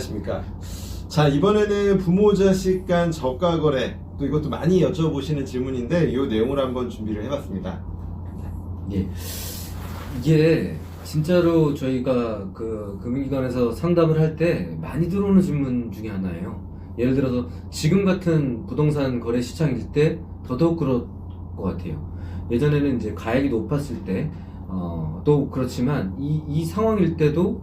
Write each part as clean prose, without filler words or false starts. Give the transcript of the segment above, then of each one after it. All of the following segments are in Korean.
안녕하십니까. 자, 이번에는 부모 자식 간 저가 거래, 또 이것도 많이 여쭤보시는 질문인데 이 내용을 한번 준비를 해봤습니다. 예. 이게 진짜로 저희가 그 금융기관에서 상담을 할 때 많이 들어오는 질문 중에 하나예요. 예를 들어서 지금 같은 부동산 거래 시장일 때 더더욱 그럴 것 같아요. 예전에는 이제 가액이 높았을 때, 또 그렇지만 이 상황일 때도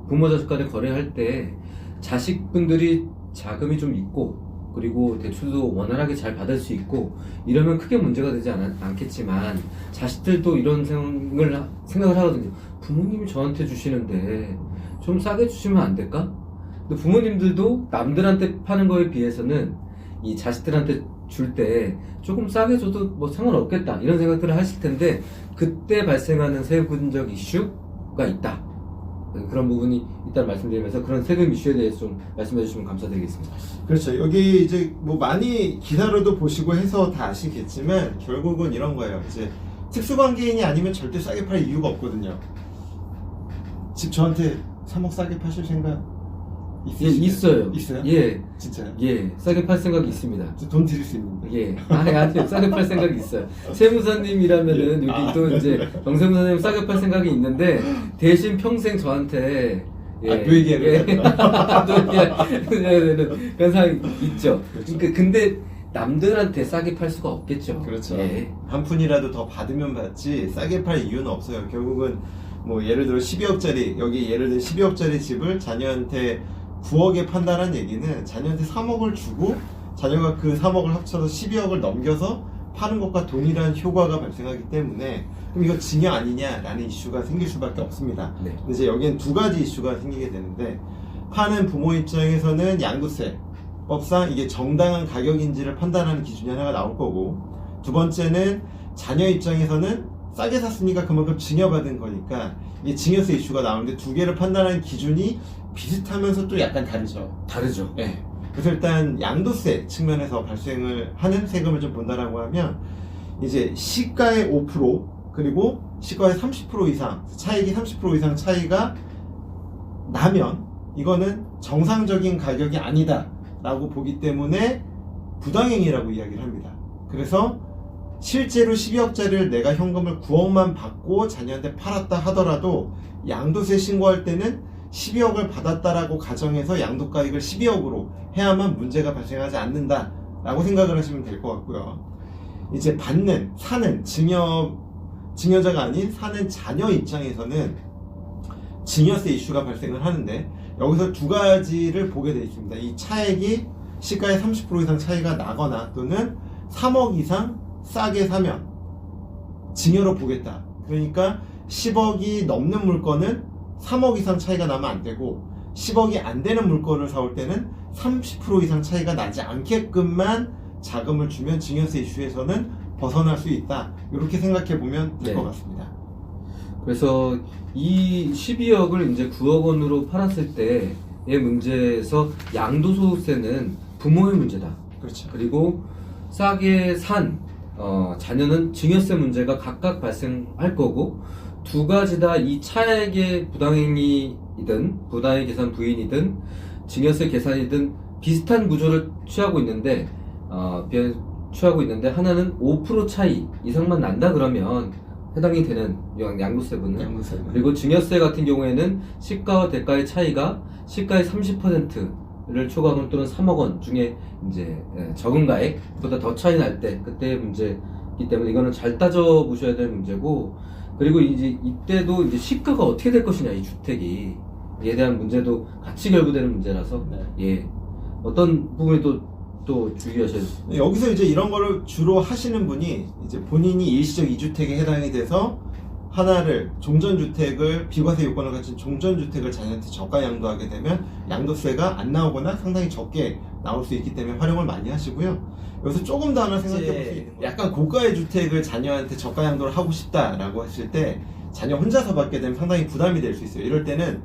부모 자식 간에 거래할 때 자식분들이 자금이 좀 있고 그리고 대출도 원활하게 잘 받을 수 있고 이러면 크게 문제가 되지 않겠지만 자식들도 이런 생각을 하거든요. 부모님이 저한테 주시는데 좀 싸게 주시면 안 될까? 근데 부모님들도 남들한테 파는 거에 비해서는 이 자식들한테 줄 때 조금 싸게 줘도 뭐 상관없겠다 이런 생각들을 하실 텐데 그때 발생하는 세금적 이슈가 있다. 그런 부분이 있다는 말씀드리면서 그런 세금 이슈에 대해서 좀 말씀해 주시면 감사드리겠습니다. 그렇죠. 여기 이제 뭐 많이 기사로도 보시고 해서 다 아시겠지만 결국은 이런 거예요. 이제 특수관계인이 아니면 절대 싸게 팔 이유가 없거든요. 집 저한테 3억 싸게 파실 생각 예, 있어요. 있어요? 예. 진짜요? 예, 싸게 팔 생각이 있습니다. 돈 드릴 수 있는데. 예. 아니, 싸게 팔 생각이 있어요. 세무사님이라면은 여기 또 이제 정세무사님 싸게 팔 생각이 있는데 대신 평생 저한테 또 얘기해야 되나? 또 얘기해야 되는 그런 상황이 있죠. 그렇죠. 그러니까 근데 남들한테 싸게 팔 수가 없겠죠. 그렇죠. 예. 한 푼이라도 더 받으면 받지 싸게 팔 이유는 없어요. 결국은 뭐 예를 들어 12억짜리 여기 예를 들어 12억짜리 집을 자녀한테 9억에 판다는 얘기는 자녀한테 3억을 주고 자녀가 그 3억을 합쳐서 12억을 넘겨서 파는 것과 동일한 효과가 발생하기 때문에 그럼 이거 증여 아니냐라는 이슈가 생길 수밖에 없습니다. 네. 근데 이제 여기엔 두 가지 이슈가 생기게 되는데 파는 부모 입장에서는 양도세 법상 이게 정당한 가격인지를 판단하는 기준이 하나가 나올 거고 두 번째는 자녀 입장에서는 싸게 샀으니까 그만큼 증여받은 거니까 이 증여세 이슈가 나오는데 두 개를 판단하는 기준이 비슷하면서 또 약간 다르죠. 다르죠. 네. 그래서 일단 양도세 측면에서 발생을 하는 세금을 좀 본다라고 하면 이제 시가의 5% 그리고 시가의 30% 이상 차익이 30% 이상 차이가 나면 이거는 정상적인 가격이 아니다 라고 보기 때문에 부당행위라고 이야기를 합니다. 그래서 실제로 12억짜리를 내가 현금을 9억만 받고 자녀한테 팔았다 하더라도 양도세 신고할 때는 12억을 받았다라고 가정해서 양도가액을 12억으로 해야만 문제가 발생하지 않는다 라고 생각을 하시면 될 것 같고요. 이제 사는 증여자가 아닌 사는 자녀 입장에서는 증여세 이슈가 발생을 하는데 여기서 두 가지를 보게 되어 있습니다. 이 차액이 시가의 30% 이상 차이가 나거나 또는 3억 이상 싸게 사면 증여로 보겠다. 그러니까 10억이 넘는 물건은 3억 이상 차이가 나면 안 되고 10억이 안 되는 물건을 사올 때는 30% 이상 차이가 나지 않게끔만 자금을 주면 증여세 이슈에서는 벗어날 수 있다. 이렇게 생각해 보면 될 것 같습니다. 그래서 이 12억을 이제 9억 원으로 팔았을 때의 문제에서 양도소득세는 부모의 문제다. 그렇죠. 그리고 싸게 산 자녀는 증여세 문제가 각각 발생할 거고 두 가지 다 이 차액의 부당행위이든 부당행 계산 부인이든 증여세 계산이든 비슷한 구조를 취하고 있는데 하나는 5% 차이 이상만 난다 그러면 해당이 되는 양도세분은 그리고 증여세 같은 경우에는 시가와 대가의 차이가 시가의 30%를 초과하거나 또는 3억 원 중에 이제 적은 가액보다 더 차이 날 때 그때의 문제이기 때문에 이거는 잘 따져 보셔야 될 문제고 그리고 이제 이때도 이제 시가가 어떻게 될 것이냐 이 주택이 이에 대한 문제도 같이 결부되는 문제라서 예 어떤 부분이 또 주의하셔야 됩니다. 여기서 이제 이런 거를 주로 하시는 분이 이제 본인이 일시적 2주택에 해당이 돼서 하나를 종전주택을 비과세 요건을 가진 종전주택을 자녀한테 저가 양도하게 되면 양도세가 안 나오거나 상당히 적게 나올 수 있기 때문에 활용을 많이 하시고요. 여기서 조금 더 하나 생각해 볼 수 있는 거 약간 고가의 주택을 자녀한테 저가 양도를 하고 싶다라고 했을 때 자녀 혼자서 받게 되면 상당히 부담이 될 수 있어요. 이럴 때는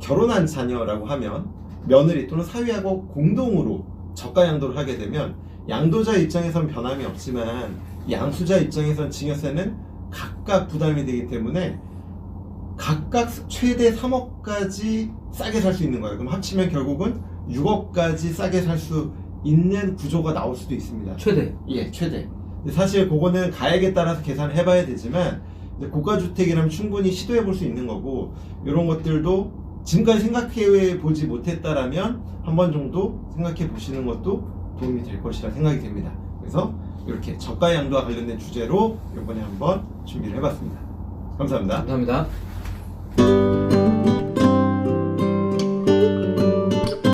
결혼한 자녀라고 하면 며느리 또는 사위하고 공동으로 저가 양도를 하게 되면 양도자 입장에선 변함이 없지만 양수자 입장에선 증여세는 각각 부담이 되기 때문에 각각 최대 3억까지 싸게 살 수 있는 거예요. 그럼 합치면 결국은 6억까지 싸게 살 수 있는 구조가 나올 수도 있습니다. 최대. 예, 최대. 근데 사실 그거는 가액에 따라서 계산을 해봐야 되지만 이제 고가주택이라면 충분히 시도해 볼 수 있는 거고, 이런 것들도 지금까지 생각해 보지 못했다라면 한 번 정도 생각해 보시는 것도 도움이 될 것이라 생각이 됩니다. 그래서 이렇게 저가 양도와 관련된 주제로 이번에 한번 준비를 해봤습니다. 감사합니다. 감사합니다.